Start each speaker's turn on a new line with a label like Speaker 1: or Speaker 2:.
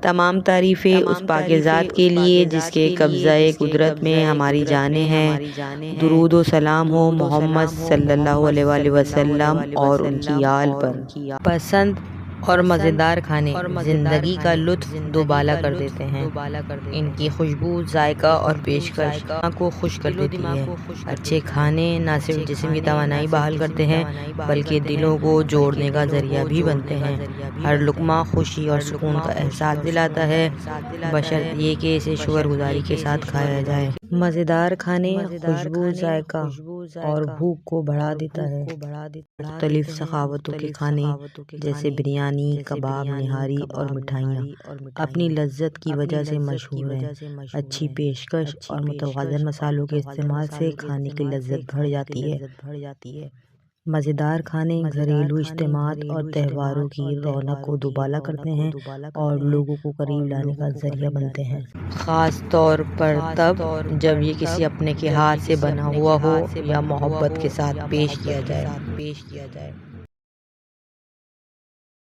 Speaker 1: تمام تعریفیں اس پاک ذات کے لیے جس کے قبضہ قدرت میں ہماری جانیں ہیں۔ درود و سلام ہو محمد صلی اللہ علیہ وآلہ وسلم اور ان کی آل پر۔ پسند اور مزیدار کھانے زندگی کا لطف دوبالا کر دیتے ہیں۔ ان کی خوشبو، ذائقہ اور پیشکش کو خوش کر دیتی ہے۔ اچھے کھانے نہ صرف جسم کی توانائی بحال کرتے ہیں بلکہ دلوں کو جوڑنے کا ذریعہ بھی بنتے ہیں۔ ہر لقمہ خوشی اور سکون کا احساس دلاتا ہے، بشرط یہ کہ اسے شکر گزاری کے ساتھ کھایا جائے۔ مزیدار کھانے خوشبو، ذائقہ اور بھوک کو بڑھا دیتا ہے۔ مختلف ثقافتوں کے کھانے جیسے بریانی، کباب، نہاری اور مٹھائیاں اپنی لذت کی وجہ سے مشہور ہیں۔ اچھی پیشکش اور متوازن مصالحوں کے استعمال سے کھانے کی لذت بڑھ جاتی ہے۔ مزیدار کھانے گھریلو اجتماعات اور تہواروں کی رونق کو دوبالا کرتے ہیں اور لوگوں کو قریب لانے کا ذریعہ بنتے ہیں، خاص طور پر تب جب یہ کسی اپنے کے ہاتھ سے بنا ہوا ہو یا محبت کے ساتھ پیش کیا جائے۔